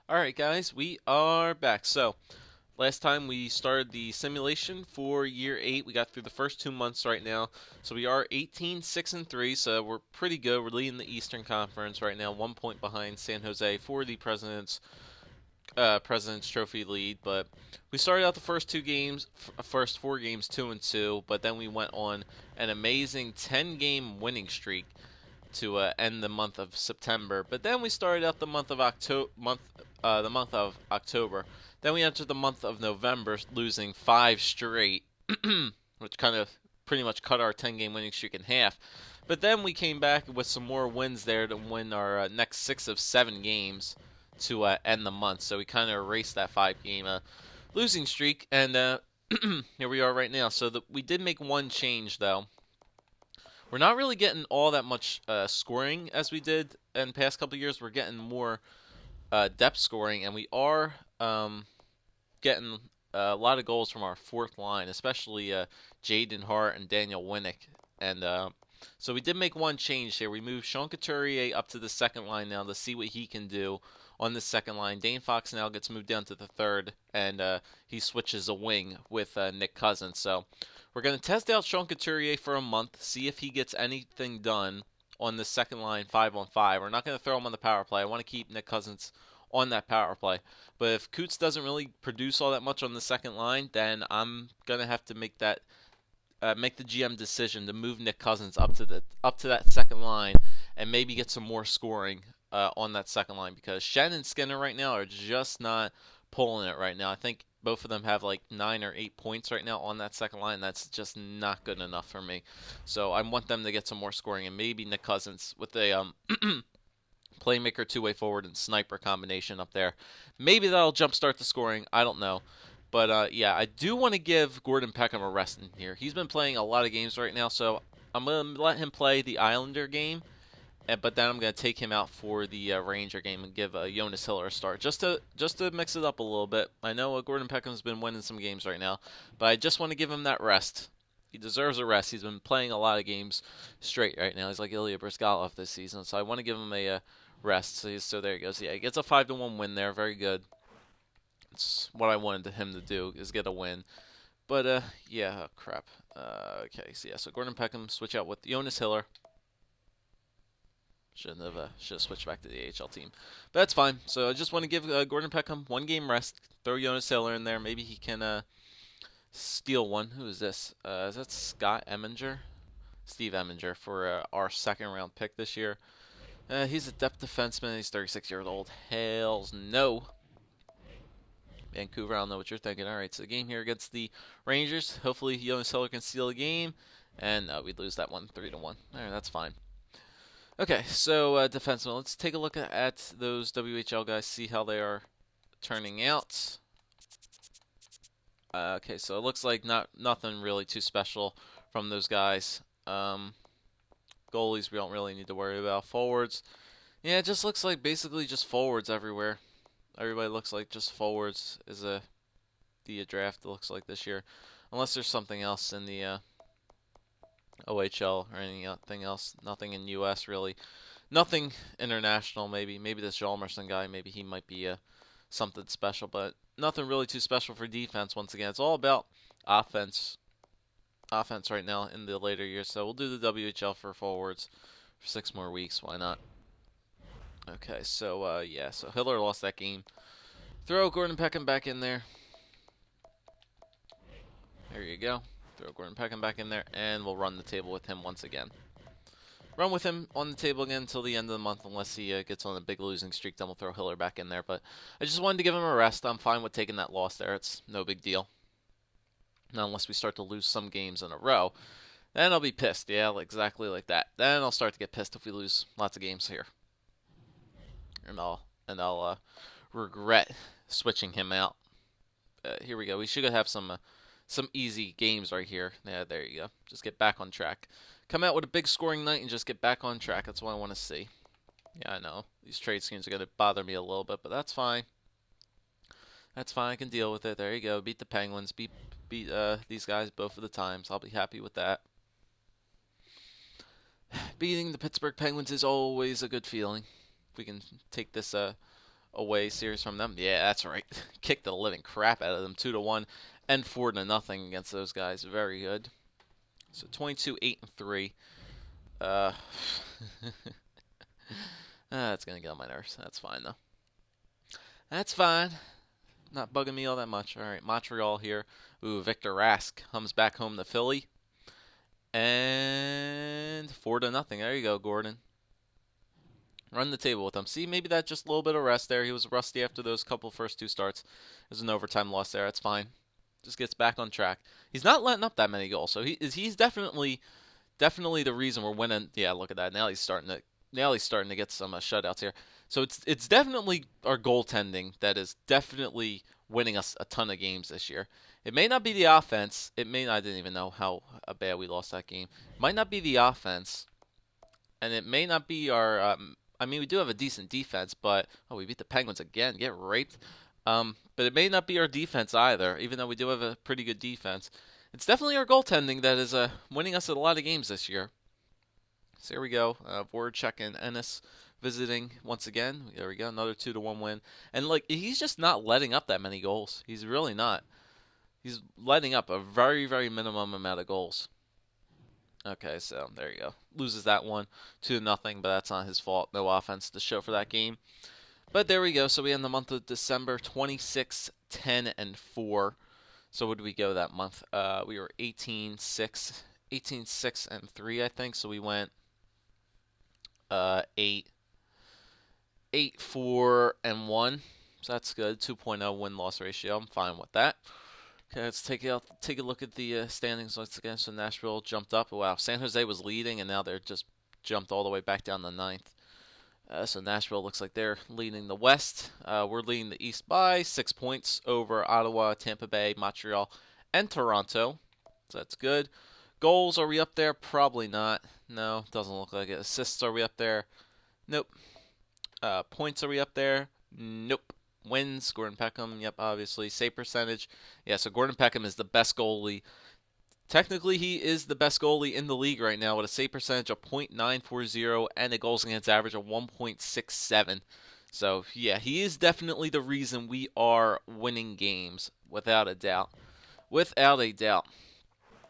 Alright guys, we are back. So, last time we started the simulation for year 8. We got through the first 2 months right now. So we are 18-6-3, so we're pretty good. We're leading the Eastern Conference right now, 1 point behind San Jose for the President's Trophy lead. But we started out the first 4 games 2-2, but then we went on an amazing 10-game winning streak to end the month of September. But then we started out the month of October. Then we entered the month of November, losing 5 straight, which kind of pretty much cut our 10-game winning streak in half. But then we came back with some more wins there to win our next 6 of 7 games to end the month. So we kind of erased that 5-game losing streak, and here we are right now. So we did make one change though. We're not really getting all that much scoring as we did in the past couple of years. We're getting more depth scoring, and we are getting a lot of goals from our fourth line, especially Jaden Hart and Daniel Winnick. And so we did make one change here. We moved Sean Couturier up to the second line now to see what he can do on the second line. Dane Fox now gets moved down to the third, and he switches a wing with Nick Cousins. So we're going to test out Sean Couturier for a month, see if he gets anything done on the second line 5-on-5. We're not going to throw him on the power play. I want to keep Nick Cousins on that power play. But if Coots doesn't really produce all that much on the second line, then I'm going to have to make the GM decision to move Nick Cousins up to that second line and maybe get some more scoring on that second line, because Shen and Skinner right now are just not pulling it right now. I think both of them have like 9 or 8 points right now on that second line. That's just not good enough for me. So I want them to get some more scoring, and maybe Nick Cousins with a playmaker, two-way forward, and sniper combination up there. Maybe that'll jumpstart the scoring. I don't know. But yeah, I do want to give Gordon Peckham a rest in here. He's been playing a lot of games right now, so I'm going to let him play the Islander game, but then I'm going to take him out for the Ranger game and give Jonas Hiller a start, just to mix it up a little bit. I know Gordon Peckham's been winning some games right now, but I just want to give him that rest. He deserves a rest. He's been playing a lot of games straight right now. He's like Ilya Bryzgalov this season, so I want to give him a rest. So there he goes. Yeah, he gets a 5-1 win there. Very good. It's what I wanted him to do, is get a win. But yeah, crap. Okay, so yeah, so Gordon Peckham switch out with Jonas Hiller. Should have switched back to the AHL team, but that's fine. So I just want to give Gordon Peckham 1 game rest. Throw Jonas Hiller in there. Maybe he can steal one. Who is this? Is that Scott Eminger? Steve Eminger for our second-round pick this year. He's a depth defenseman. He's 36 years old. Hells no. Vancouver, I don't know what you're thinking. All right, so the game here against the Rangers. Hopefully, Jonas Hiller can steal the game, and we lose that one 3-1. All right, that's fine. Okay, so defenseman. Let's take a look at those WHL guys, see how they are turning out. Okay, so it looks like nothing really too special from those guys. Goalies, we don't really need to worry about. Forwards, yeah, it just looks like basically just forwards everywhere. Everybody looks like just forwards is the draft looks like this year, unless there's something else in the OHL or anything else. Nothing in US really. Nothing international. Maybe this Hjalmarsson guy. Maybe he might be something special, but nothing really too special for defense. Once again, it's all about offense. Offense right now in the later years. So we'll do the WHL for forwards for 6 more weeks. Why not? Okay, so yeah, so Hiller lost that game. Throw Gordon Peckham back in there. There you go. Throw Gordon Peckham back in there, and we'll run the table with him once again. Run with him on the table again until the end of the month, unless he gets on a big losing streak. Then we'll throw Hiller back in there. But I just wanted to give him a rest. I'm fine with taking that loss there. It's no big deal. Now, unless we start to lose some games in a row, then I'll be pissed. Yeah, exactly like that. Then I'll start to get pissed if we lose lots of games here, and I'll regret switching him out. Here we go. We should have some easy games right here. Yeah, there you go. Just get back on track. Come out with a big scoring night and just get back on track. That's what I want to see. Yeah, I know. These trade schemes are going to bother me a little bit, but that's fine. That's fine. I can deal with it. There you go. Beat the Penguins. Beat these guys both of the times. I'll be happy with that. Beating the Pittsburgh Penguins is always a good feeling. If we can take this away series from them. Yeah, that's right. Kicked the living crap out of them, 2-1 and 4-0 against those guys. Very good. So 22, 8-3. Uh, that's gonna get on my nerves. That's fine though. That's fine. Not bugging me all that much. All right, Montreal here. Ooh, Victor Rask comes back home to Philly, and 4-0. There you go, Gordon. Run the table with him. See, maybe that just a little bit of rest there. He was rusty after those couple first two starts. There's an overtime loss there. That's fine. Just gets back on track. He's not letting up that many goals, so he's definitely the reason we're winning. Yeah, look at that. Now he's starting to get some shutouts here. So it's definitely our goaltending that is definitely winning us a ton of games this year. It may not be the offense. I didn't even know how bad we lost that game. It might not be the offense, and it may not be our. I mean, we do have a decent defense, but we beat the Penguins again. Get raped. But it may not be our defense either, even though we do have a pretty good defense. It's definitely our goaltending that is winning us a lot of games this year. So here we go. BOJoeKO and Ennis visiting once again. There we go. Another 2-1 win. And he's just not letting up that many goals. He's really not. He's letting up a very, very minimum amount of goals. Okay, so there you go. Loses that one 2-0, but that's not his fault. No offense to show for that game. But there we go. So we end the month of December 26, 10, and 4. So what did we go that month? We were 18-6, 18-6 and 3, I think. So we went 8, 4 and 1. So that's good. 2.0 win-loss ratio. I'm fine with that. Okay, let's take a look at the standings once again. So Nashville jumped up. Wow, San Jose was leading, and now they're just jumped all the way back down to 9th. So Nashville looks like they're leading the West. We're leading the East by 6 points over Ottawa, Tampa Bay, Montreal, and Toronto. So that's good. Goals, are we up there? Probably not. No, doesn't look like it. Assists, are we up there? Nope. Points, are we up there? Nope. Wins, Gordon Peckham, yep, obviously. Save percentage, yeah, so Gordon Peckham is the best goalie. Technically, he is the best goalie in the league right now with a save percentage of .940 and a goals against average of 1.67. So, yeah, he is definitely the reason we are winning games, without a doubt. Without a doubt.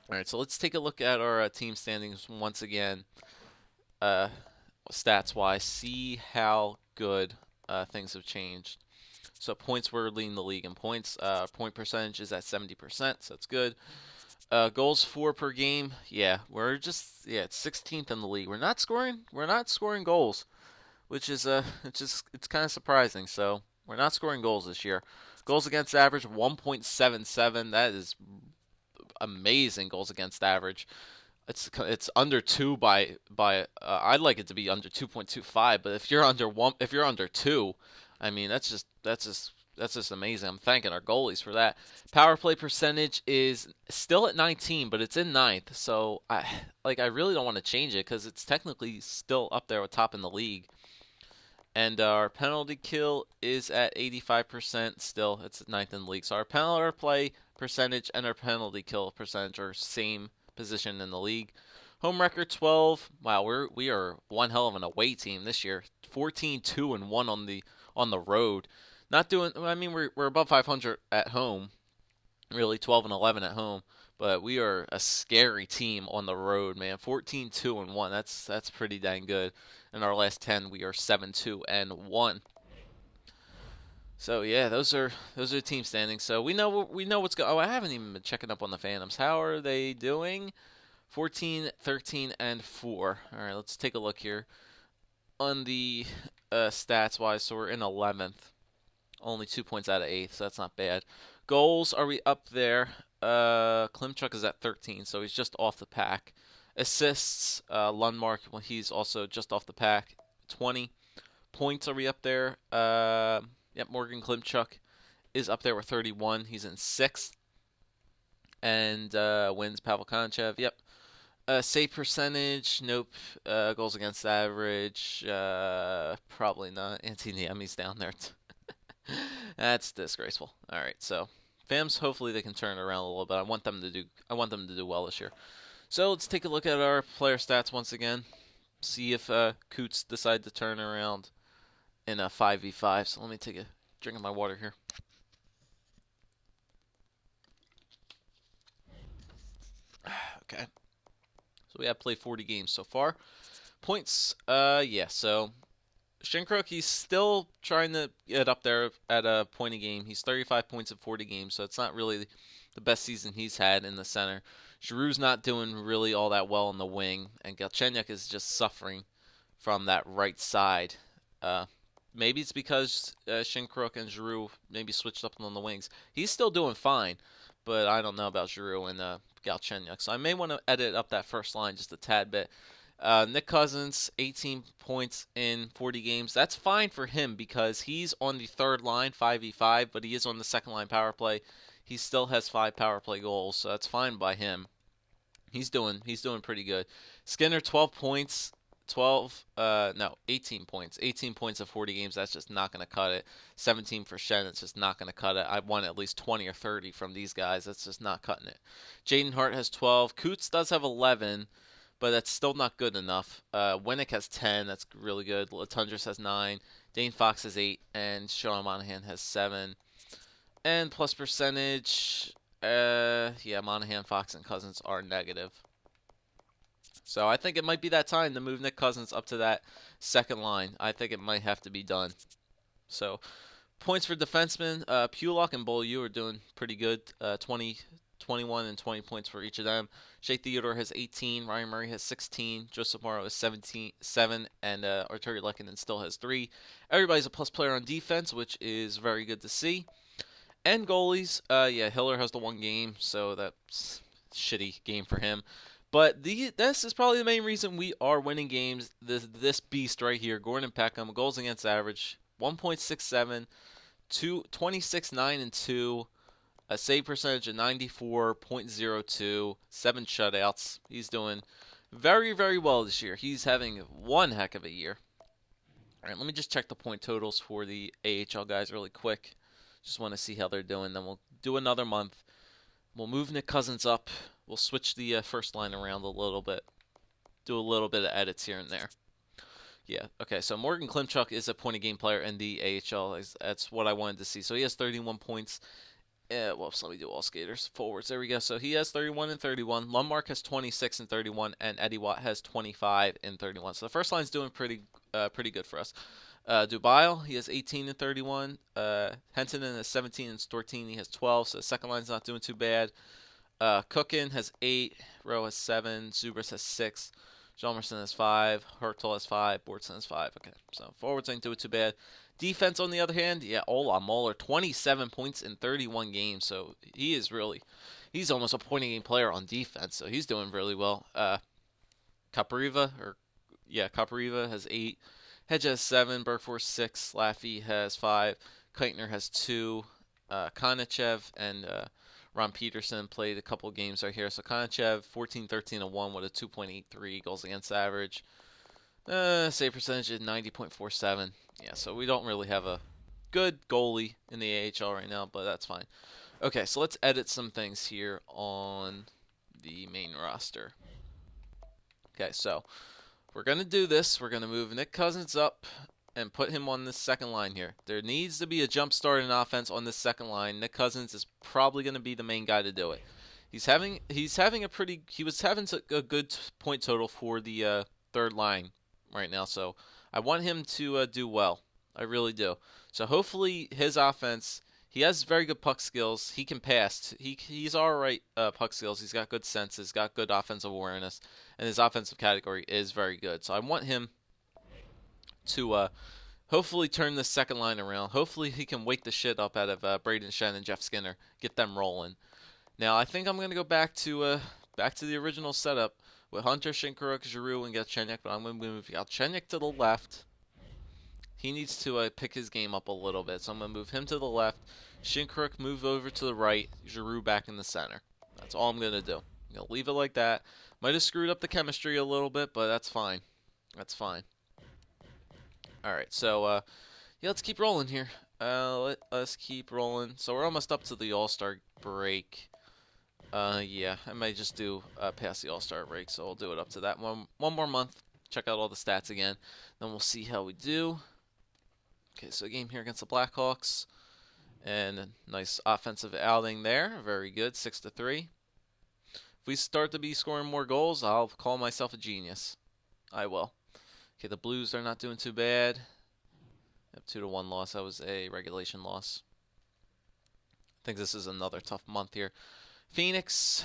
All right, so let's take a look at our team standings once again, stats-wise. See how good things have changed. So points, we're leading the league in points. Point percentage is at 70%, so that's good. Goals for per game, yeah, it's 16th in the league. We're not scoring goals, which is it's kind of surprising. So we're not scoring goals this year. Goals against average 1.77. That is amazing. Goals against average. It's under 2 by I'd like it to be under 2.25, but if you're under 2, I mean that's just amazing. I'm thanking our goalies for that. Power play percentage is still at 19, but it's in 9th. So I really don't want to change it because it's technically still up there with top in the league. And our penalty kill is at 85% still. It's 9th in the league. So our power play percentage and our penalty kill percentage are same position in the league. Home record 12. Wow, we are one hell of an away team this year. 14-2-1 on the road. Not doing. I mean, we're above 500 at home. Really, 12-11 at home. But we are a scary team on the road, man. 14-2-1. That's pretty dang good. In our last 10, we are 7-2-1. So yeah, those are team standings. So we know what's going. Oh, I haven't even been checking up on the Phantoms. How are they doing? 14, 13, and 4. All right, let's take a look here on the stats wise. So we're in 11th, only 2 points out of 8th, so that's not bad. Goals, are we up there? Klimchuk is at 13, so he's just off the pack. Assists, Lundmark, well, he's also just off the pack, 20. Points, are we up there? Yep, Morgan Klimchuk is up there with 31. He's in 6th. And wins, Pavel Konchev. Yep. Save percentage, nope. Goals against average, probably not. Antiniemi's down there. That's disgraceful. All right, so Fams, hopefully they can turn it around a little bit. I want them to do well this year. So let's take a look at our player stats once again. See if Coots decide to turn around in a 5v5. So let me take a drink of my water here. Okay. So we have played 40 games so far. Points, yeah, so Shinkruk, he's still trying to get up there at a point a game. He's 35 points in 40 games, so it's not really the best season he's had in the center. Giroux's not doing really all that well on the wing, and Galchenyuk is just suffering from that right side. Uh, maybe it's because Shinkruk and Giroux maybe switched up on the wings. He's still doing fine, but I don't know about Giroux and Galchenyuk, so I may want to edit up that first line just a tad bit. Nick Cousins, 18 points in 40 games. That's fine for him because he's on the third line, 5v5, but he is on the second line power play. He still has 5 power play goals, so that's fine by him. He's doing pretty good. Skinner, 12 points, 18 points. 18 points of 40 games, that's just not going to cut it. 17 for Shen, it's just not going to cut it. I want at least 20 or 30 from these guys. That's just not cutting it. Jaden Hart has 12. Coots does have 11. But that's still not good enough. Winnick has 10. That's really good. Latundras has 9. Dane Fox has 8. And Sean Monahan has 7. And plus percentage, yeah, Monahan, Fox, and Cousins are negative. So I think it might be that time to move Nick Cousins up to that second line. I think it might have to be done. So points for defensemen, Pulock and Beaulieu are doing pretty good. 20, 21, and 20 points for each of them. Shea Theodore has 18, Ryan Murray has 16, Joseph Morrow has 7, and Arturi Lehkonen still has 3. Everybody's a plus player on defense, which is very good to see. And goalies, yeah, Hiller has the 1 game, so that's a shitty game for him. But this is probably the main reason we are winning games. This beast right here, Gordon Peckham, goals against average, 1.67, 26, 9, and 2. A save percentage of 94.02, 7 shutouts. He's doing very, very well this year. He's having one heck of a year. All right, let me just check the point totals for the AHL guys really quick. Just want to see how they're doing. Then we'll do another month. We'll move Nick Cousins up. We'll switch the first line around a little bit. Do a little bit of edits here and there. Yeah, okay, so Morgan Klimchuk is a point-a-game player in the AHL. That's what I wanted to see. So he has 31 points. Whoops, let me do all skaters. Forwards, there we go. So he has 31 and 31. Lundmark has 26 and 31, and Eddie Watt has 25 and 31. So the first line's doing pretty good for us. Dubail, he has 18 and 31. Hentonen has 17 and Stortini has 12. So the second line's not doing too bad. Cookin has 8. Rowe has 7. Zubris has 6. Hjalmarsson has 5. Hertel has 5. Bortson has 5. Okay, so forwards ain't doing too bad. Defense, on the other hand, yeah, Ola Moeller, 27 points in 31 games. So he's almost a point-a-game player on defense. So he's doing really well. Kapariva has 8. Hedge has 7. Burkforce 6. Laffy has 5. Keitner has 2. Konachev and Ron Peterson played a couple games right here. So Konachev, 14, 13, and 1 with a 2.83 goals against average. Save percentage is 90.47. Yeah, so we don't really have a good goalie in the AHL right now, but that's fine. Okay, so let's edit some things here on the main roster. Okay, so we're going to do this. We're going to move Nick Cousins up and put him on this second line here. There needs to be a jump start in offense on this second line. Nick Cousins is probably going to be the main guy to do it. He was having a good point total for the third line right now, so I want him to do well. I really do. So hopefully his offense, he has very good puck skills. He can pass. He's all right puck skills. He's got good sense. He's got good offensive awareness, and his offensive category is very good. So I want him to hopefully turn this second line around. Hopefully he can wake the shit up out of Braden Shen and Jeff Skinner, get them rolling. Now I think I'm going to go back to the original setup with Hunter, Shinkaruk, Giroux, and Galchenyuk, but I'm going to move Galchenyuk to the left. He needs to pick his game up a little bit, so I'm going to move him to the left. Shinkaruk move over to the right. Giroux back in the center. That's all I'm going to do. I'm going to leave it like that. Might have screwed up the chemistry a little bit, but that's fine. That's fine. All right, so yeah, let's keep rolling here. Let us keep rolling. So we're almost up to the All-Star break. Yeah, I might just do past the All-Star break, so I'll do it up to that one more month. Check out all the stats again. Then we'll see how we do. Okay, so a game here against the Blackhawks. And a nice offensive outing there. Very good, 6-3. If we start to be scoring more goals, I'll call myself a genius. I will. Okay, the Blues are not doing too bad. Yep, 2-1 loss. That was a regulation loss. I think this is another tough month here. Phoenix,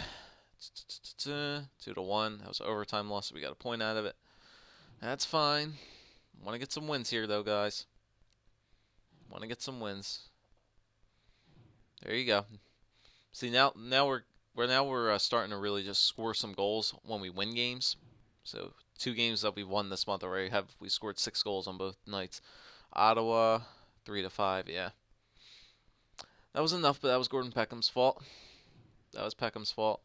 2-1. That was an overtime loss, so we got a point out of it. That's fine. Want to get some wins here, though, guys. Want to get some wins. There you go. See, now we're starting to really just score some goals when we win games. So 2 games that we won this month already we scored 6 goals on both nights. Ottawa 3-5, yeah. That was enough, but that was Gordon Peckham's fault. That was Peckham's fault.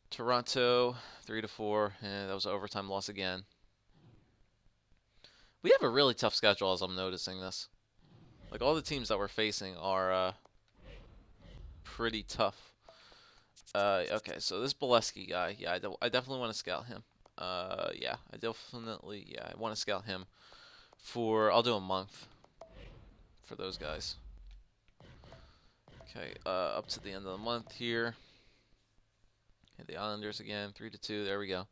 Toronto 3-4, and that was an overtime loss again. We have a really tough schedule, as I'm noticing this. Like, all the teams that we're facing are pretty tough. Okay, so this Bolesky guy, yeah, I definitely want to scout him. Yeah, I want to scout him I'll do a month for those guys. Okay, up to the end of the month here. Okay, the Islanders again, 3-2, there we go.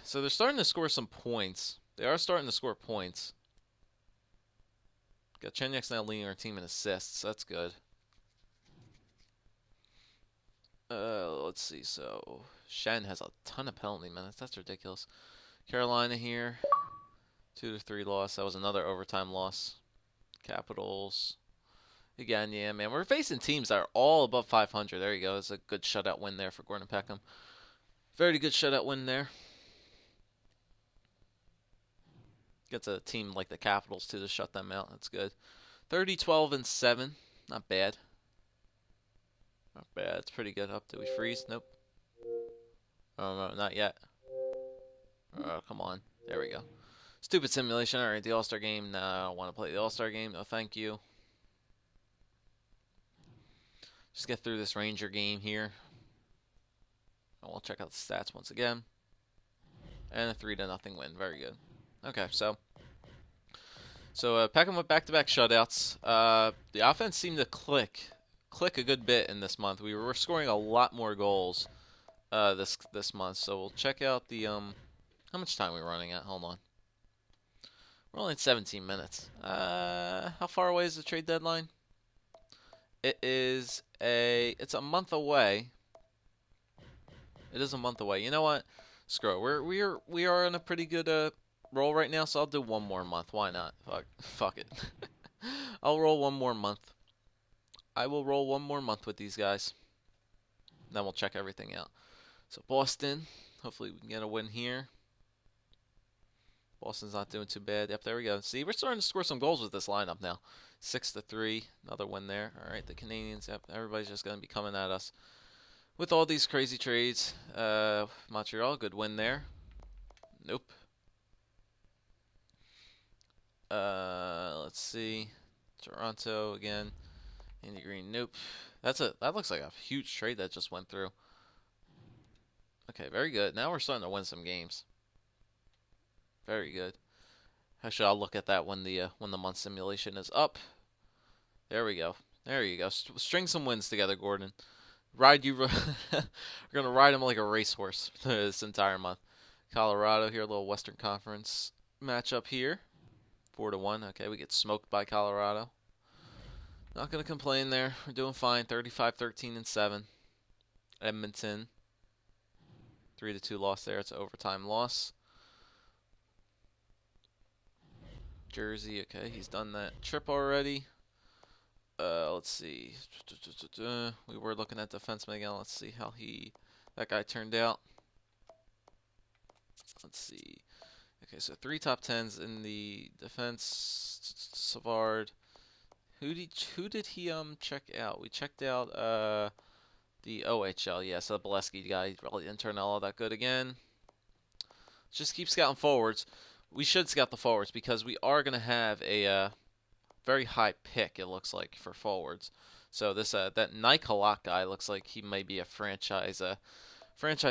So they're starting to score some points. They are starting to score points. Got Chenyak's now leading our team in assists, that's good. Let's see, so Shen has a ton of penalty minutes, that's ridiculous. Carolina here, 2-3 loss, that was another overtime loss. Capitals, again, yeah, man, we're facing teams that are all above 500, there you go, it's a good shutout win there for Gordon Peckham. Very good shutout win there. Gets a team like the Capitals, too, to shut them out, that's good. 30-12-7, not bad. Not bad. It's pretty good. Up. Did we freeze? Nope. Oh, no, not yet. Oh, come on. There we go. Stupid simulation. Alright, the All-Star game. No, I don't want to play the All-Star game. No, thank you. Just get through this Ranger game here. And we'll check out the stats once again. And a 3-0 win. Very good. Okay, so Peckham went back-to-back shutouts. The offense seemed to click a good bit in this month. We were scoring a lot more goals this month. So we'll check out the how much time are we running at? Hold on. We're only at 17 minutes. How far away is the trade deadline? It's a month away. It is a month away. You know what? Screw it. We are in a pretty good roll right now, so I'll do one more month. Why not? Fuck it. I'll roll one more month. I will roll one more month with these guys. Then we'll check everything out. So Boston, hopefully we can get a win here. Boston's not doing too bad. Yep, there we go. See, we're starting to score some goals with this lineup now. 6-3, another win there. All right, the Canadians, yep, everybody's just going to be coming at us with all these crazy trades. Montreal, good win there. Nope. Let's see. Toronto again. Andy Green, nope. That looks like a huge trade that just went through. Okay, very good. Now we're starting to win some games. Very good. Actually, I'll look at that when the month simulation is up. There we go. There you go. String some wins together, Gordon. We're gonna ride him like a racehorse this entire month. Colorado here, a little Western Conference matchup here. 4-1. Okay, we get smoked by Colorado. Not going to complain there. We're doing fine. 35-13-7. Edmonton. 3-2 loss there. It's an overtime loss. Jersey. Okay, he's done that trip already. Let's see. We were looking at defenseman again. Let's see how that guy turned out. Let's see. Okay, so 3 top 10s in the defense. Savard. Who did he check out? We checked out the OHL. Yeah, so the Bolesky guy really didn't turn out all that good again. Just keep scouting forwards. We should scout the forwards because we are going to have a very high pick, it looks like, for forwards. So this that Nikolak guy looks like he might be a franchise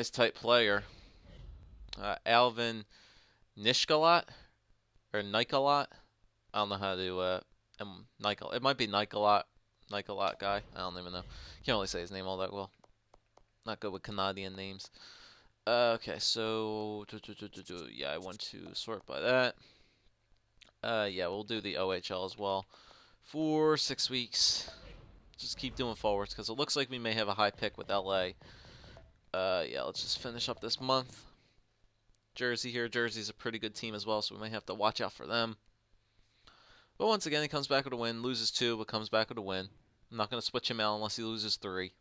type player. Alvin Nishkalat or Nikolot. I don't know how to Nicol. It might be Nicolot guy. I don't even know. Can't really say his name all that well. Not good with Canadian names. Okay, so yeah, I want to sort by that. Yeah, we'll do the OHL as well for 6 weeks. Just keep doing forwards because it looks like we may have a high pick with LA. Yeah, let's just finish up this month. Jersey here. Jersey's a pretty good team as well, so we might have to watch out for them. But once again, he comes back with a win. Loses 2, but comes back with a win. I'm not going to switch him out unless he loses 3.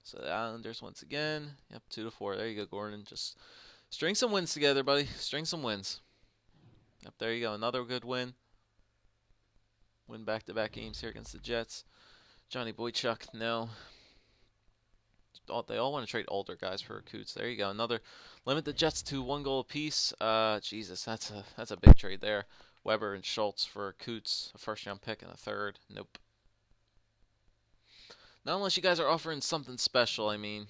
So the Islanders once again. Yep, 2-4. There you go, Gordon. Just string some wins together, buddy. String some wins. Yep, there you go. Another good win. Win back-to-back games here against the Jets. Johnny Boychuk, no. They all want to trade older guys for recruits. There you go. Another limit the Jets to 1 goal apiece. Jesus, that's a big trade there. Weber and Schultz for Coots, a first-round pick and a 3rd. Nope. Not unless you guys are offering something special. I mean,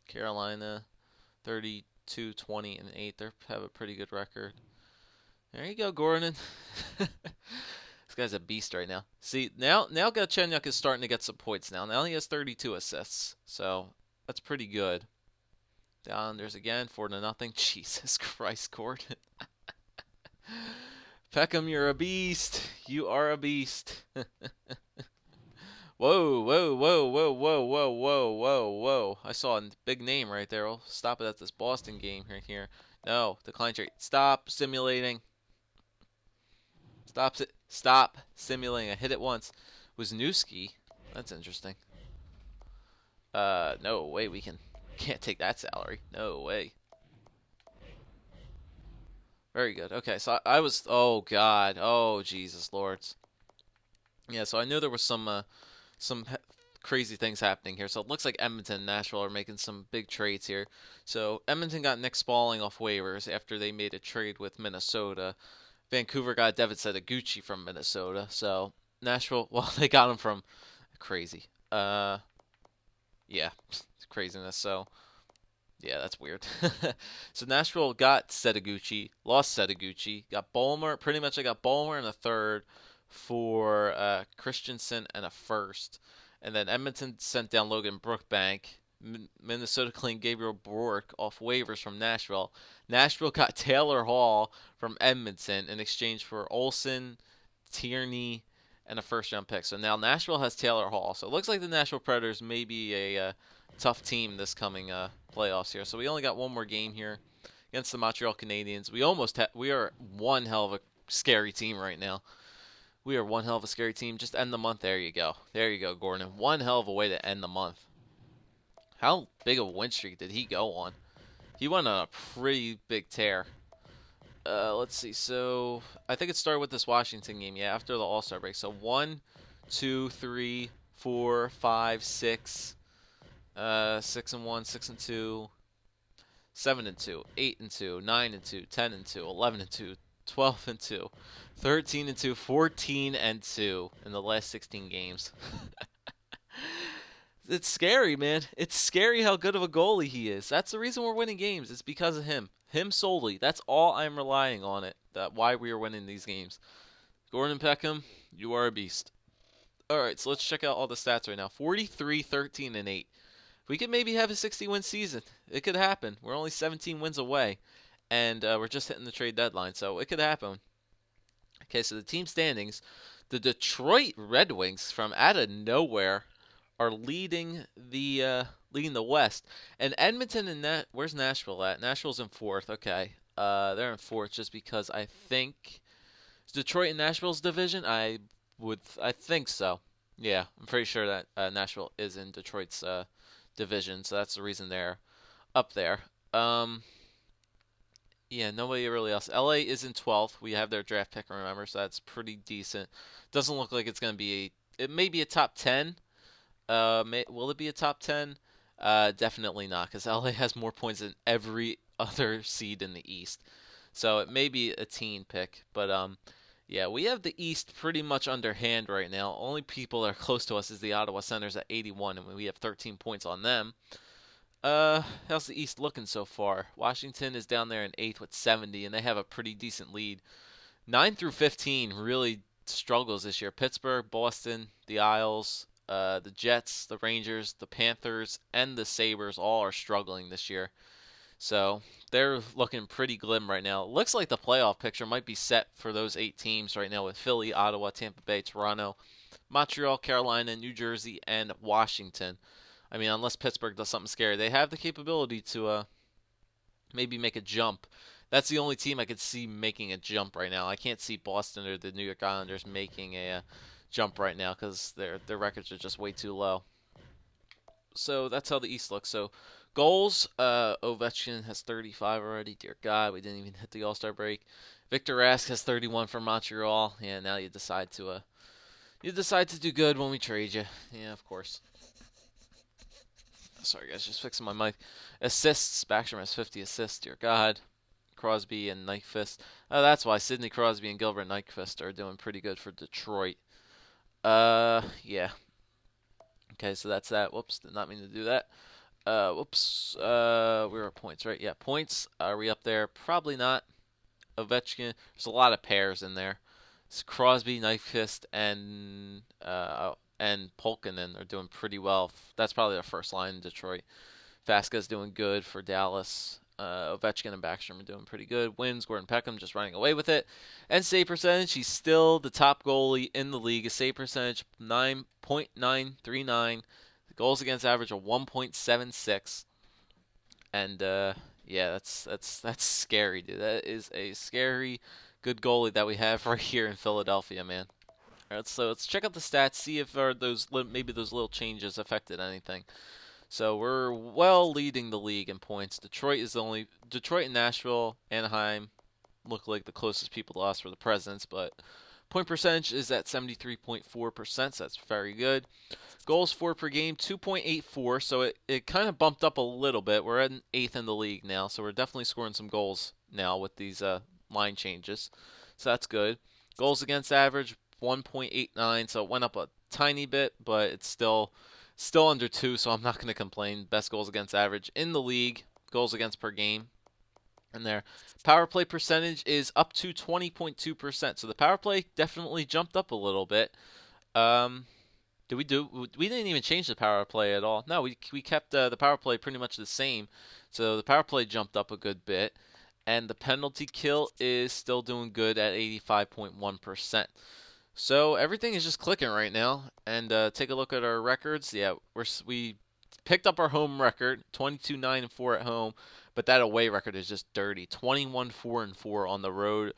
Carolina, 32, 20, and 8. They have a pretty good record. There you go, Gordon. This guy's a beast right now. See, now Galchenyuk is starting to get some points now. Now he has 32 assists, so that's pretty good. The Islanders again, 4-0. Jesus Christ, Gordon. Peckham, you're a beast. You are a beast. Whoa, whoa, whoa, whoa, whoa, whoa, whoa, whoa, whoa. I saw a big name right there. We'll stop it at this Boston game right here. No, decline trade. Stop simulating. Stop simulating. I hit it once. Wisniewski. That's interesting. No way we can't take that salary. No way. Very good. Okay, so I was, oh God. Oh Jesus Lords. Yeah, so I knew there was some crazy things happening here. So it looks like Edmonton and Nashville are making some big trades here. So Edmonton got Nick Spaulding off waivers after they made a trade with Minnesota. Vancouver got Devin Setaguchi from Minnesota. So Nashville, well, they got him from crazy. Yeah, craziness. So yeah, that's weird. So Nashville got Setaguchi, lost Setaguchi, got Ballmer. Pretty much, I got Ballmer and a 3rd for Christensen and a 1st. And then Edmonton sent down Logan Brookbank. Minnesota claimed Gabriel Bork off waivers from Nashville. Nashville got Taylor Hall from Edmonton in exchange for Olsen, Tierney, and a first-round pick. So now Nashville has Taylor Hall. So it looks like the Nashville Predators may be a tough team this coming playoffs here. So we only got one more game here against the Montreal Canadiens. We are one hell of a scary team right now. We are one hell of a scary team. Just end the month. There you go. There you go, Gordon. One hell of a way to end the month. How big of a win streak did he go on? He went on a pretty big tear. Let's see. So I think it started with this Washington game. Yeah, after the All-Star break. So 1, 2, 3, 4, 5, 6. 6-1, 6-2, 7-2, 8-2, 9-2, 10-2, 11-2, 12-2, 13-2, 14-2 in the last 16 games. It's scary, man. It's scary how good of a goalie he is. That's the reason we're winning games. It's because of him. Him solely. That's all I'm relying on it. That why we are winning these games. Gordon Peckham, you are a beast. Alright, so let's check out all the stats right now. 43, 13, and 8. We could maybe have a 60-win season. It could happen. We're only 17 wins away. And we're just hitting the trade deadline, so it could happen. Okay, so the team standings. The Detroit Red Wings, from out of nowhere, are leading the West. And Edmonton and where's Nashville at? Nashville's in 4th. Okay, they're in 4th just because I think Detroit and Nashville's division. I think so. Yeah, I'm pretty sure that Nashville is in Detroit's division, so that's the reason they're up there. Yeah, nobody really else. LA is in 12th. We have their draft pick, remember, so that's pretty decent. Doesn't look like it's going to be it may be a top 10. Will it be a top 10? Definitely not, because LA has more points than every other seed in the East. So it may be a teen pick, but yeah, we have the East pretty much underhand right now. Only people that are close to us is the Ottawa Senators at 81, and we have 13 points on them. How's the East looking so far? Washington is down there in 8th with 70, and they have a pretty decent lead. 9 through 15 really struggles this year. Pittsburgh, Boston, the Isles, the Jets, the Rangers, the Panthers, and the Sabres all are struggling this year. So they're looking pretty glim right now. It looks like the playoff picture might be set for those 8 teams right now with Philly, Ottawa, Tampa Bay, Toronto, Montreal, Carolina, New Jersey, and Washington. I mean, unless Pittsburgh does something scary, they have the capability to maybe make a jump. That's the only team I could see making a jump right now. I can't see Boston or the New York Islanders making a jump right now because their records are just way too low. So that's how the East looks. So goals, Ovechkin has 35 already. Dear God, we didn't even hit the All-Star break. Victor Rask has 31 for Montreal. Yeah, now you decide to do good when we trade you. Yeah, of course. Sorry guys, just fixing my mic. Assists, Backstrom has 50 assists. Dear God. Crosby and Nyquist. Oh, that's why Sidney Crosby and Gilbert Nyquist are doing pretty good for Detroit. Yeah. Okay, so that's that. Whoops, did not mean to do that. Whoops. We're at points, right? Yeah, points. Are we up there? Probably not. Ovechkin. There's a lot of pairs in there. It's Crosby, Nyquist, and Polkinen are doing pretty well. That's probably our first line in Detroit. Vasquez doing good for Dallas. Ovechkin and Backstrom are doing pretty good. Wins, Gordon Peckham just running away with it. And save percentage, he's still the top goalie in the league. His save percentage, 9.939. Goals against average of 1.76. And, yeah, that's scary, dude. That is a scary good goalie that we have right here in Philadelphia, man. All right, so let's check out the stats, see if maybe those little changes affected anything. So we're well leading the league in points. Detroit and Nashville, Anaheim look like the closest people to us for the Presidents, but point percentage is at 73.4%, so that's very good. Goals for per game, 2.84, so it kind of bumped up a little bit. We're at 8th in the league now, so we're definitely scoring some goals now with these line changes, so that's good. Goals against average, 1.89, so it went up a tiny bit, but it's still under 2, so I'm not going to complain. Best goals against average in the league, goals against per game. And their power play percentage is up to 20.2%. So the power play definitely jumped up a little bit. We didn't even change the power play at all. No, we kept the power play pretty much the same. So the power play jumped up a good bit. And the penalty kill is still doing good at 85.1%. So everything is just clicking right now. And take a look at our records. Yeah, we picked up our home record, 22-9-4 at home, but that away record is just dirty. 21-4-4 on the road.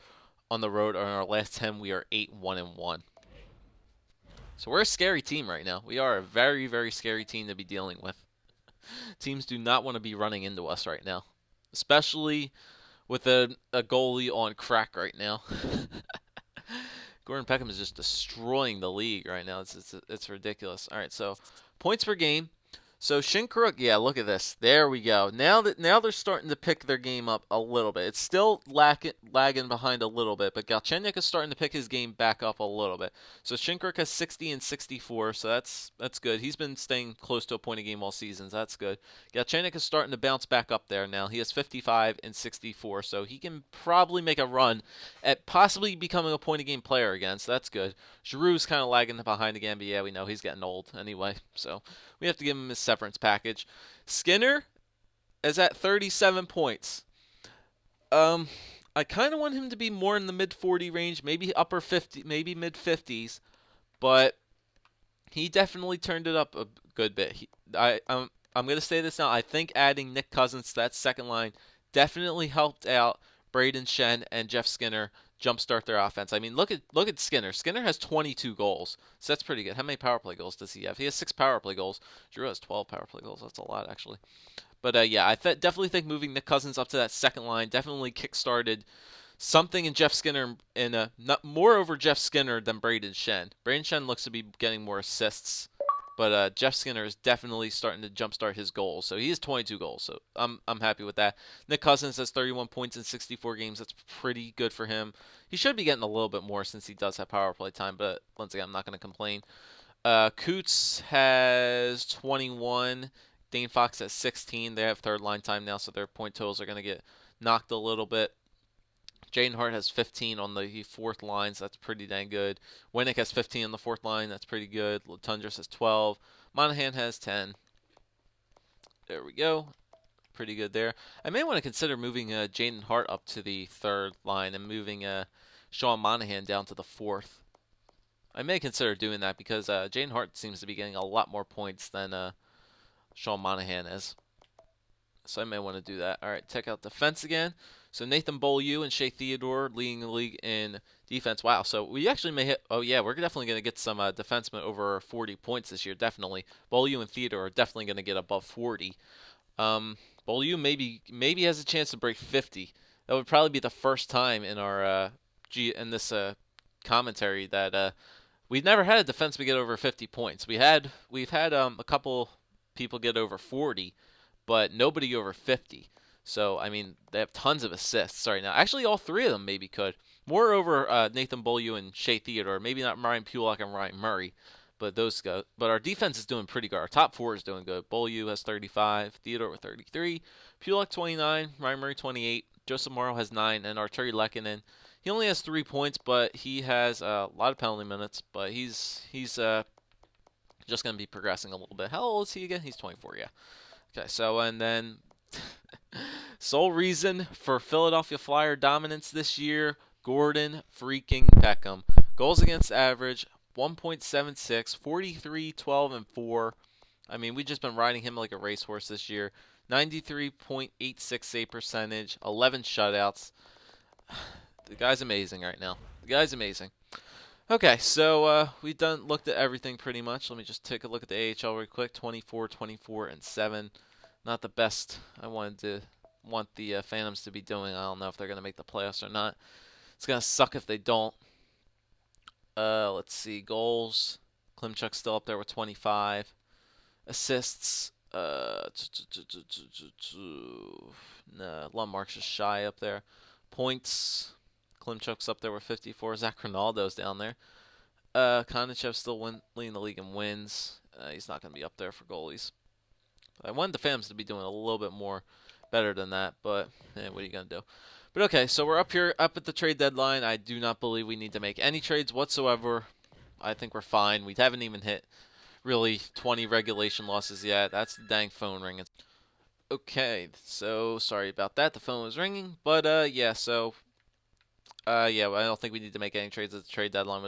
On our last 10, we are 8-1-1. So we're a scary team right now. We are a very, very scary team to be dealing with. Teams do not want to be running into us right now, especially with a goalie on crack right now. Gordon Peckham is just destroying the league right now. It's ridiculous. All right, so points per game. So Shinkaruk, yeah, look at this. There we go. Now they're starting to pick their game up a little bit. It's still lagging behind a little bit, but Galchenyuk is starting to pick his game back up a little bit. So Shinkaruk has 60 and 64, so that's good. He's been staying close to a point a game all season, so that's good. Galchenyuk is starting to bounce back up there now. He has 55 and 64, so he can probably make a run at possibly becoming a point a game player again, so that's good. Giroux's kind of lagging behind again, but yeah, we know he's getting old anyway, so we have to give him his severance package. Skinner is at 37 points. I kind of want him to be more in the mid 40 range, maybe upper 50, maybe mid 50s, but he definitely turned it up a good bit. I'm going to say this now. I think adding Nick Cousins to that second line definitely helped out Braden Shen and Jeff Skinner jumpstart their offense. I mean, look at Skinner. Skinner has 22 goals, so that's pretty good. How many power play goals does he have? He has 6 power play goals. Giroux has 12 power play goals. That's a lot, actually. But yeah, I definitely think moving Nick Cousins up to that second line definitely kick-started something in Jeff Skinner, more over Jeff Skinner than Braden Shen. Braden Shen looks to be getting more assists, but Jeff Skinner is definitely starting to jumpstart his goals. So he has 22 goals, so I'm happy with that. Nick Cousins has 31 points in 64 games. That's pretty good for him. He should be getting a little bit more since he does have power play time, but once again, I'm not going to complain. Coots has 21. Dane Fox at 16. They have third line time now, so their point totals are going to get knocked a little bit. Jaden Hart has 15 on the fourth line, so that's pretty dang good. Winnick has 15 on the fourth line, that's pretty good. Latundras has 12. Monahan has 10. There we go. Pretty good there. I may want to consider moving Jaden Hart up to the third line and moving Sean Monahan down to the fourth. I may consider doing that because Jaden Hart seems to be getting a lot more points than Sean Monahan is. So I may want to do that. All right, check out defense again. So Nathan Beaulieu and Shea Theodore leading the league in defense. Wow, so we actually may hit... Oh, yeah, we're definitely going to get some defensemen over 40 points this year, definitely. Beaulieu and Theodore are definitely going to get above 40. Beaulieu maybe has a chance to break 50. That would probably be the first time in our this commentary that we've never had a defenseman get over 50 points. We've had a couple people get over 40, but nobody over 50. So I mean, they have tons of assists right now. Actually, all three of them maybe could. More over Nathan Beaulieu and Shea Theodore. Maybe not Ryan Pulock and Ryan Murray, but those go. But our defense is doing pretty good. Our top four is doing good. Beaulieu has 35, Theodore with 33, Pulock 29, Ryan Murray 28, Joseph Morrow has 9, and Arturi Lehkonen. He only has 3 points, but he has a lot of penalty minutes. But he's just going to be progressing a little bit. How old is he again? He's 24, yeah. Okay, so and then sole reason for Philadelphia Flyer dominance this year, Gordon freaking Peckham. Goals against average, 1.76, 43, 12, and 4. I mean, we've just been riding him like a racehorse this year. 93.86 save percentage, 11 shutouts. The guy's amazing right now. The guy's amazing. Okay, so we've looked at everything pretty much. Let me just take a look at the AHL real quick. 24, 24, and 7. Not the best I want the Phantoms to be doing. I don't know if they're going to make the playoffs or not. It's going to suck if they don't. Let's see. Goals. Klimchuk's still up there with 25. Assists. Lundmark's just shy up there. Points. Klimchuk's up there with 54. Zach Ronaldo's down there. Konachev's still leading the league in wins. He's not going to be up there for goalies. I wanted the Phantoms to be doing a little bit more better than that, but what are you going to do? But okay, so we're up at the trade deadline. I do not believe we need to make any trades whatsoever. I think we're fine. We haven't even hit really 20 regulation losses yet. That's the dang phone ringing. Okay, so sorry about that. The phone was ringing, but yeah, so yeah, I don't think we need to make any trades at the trade deadline.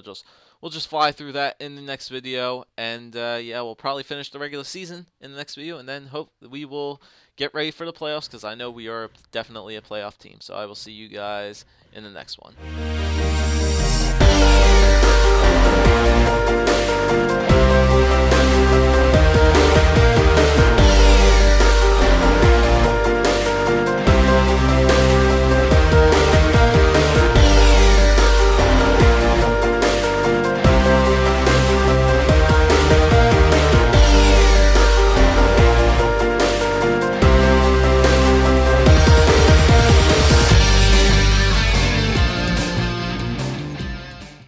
We'll just fly through that in the next video, and yeah, we'll probably finish the regular season in the next video, and then hope that we will get ready for the playoffs, because I know we are definitely a playoff team. So I will see you guys in the next one.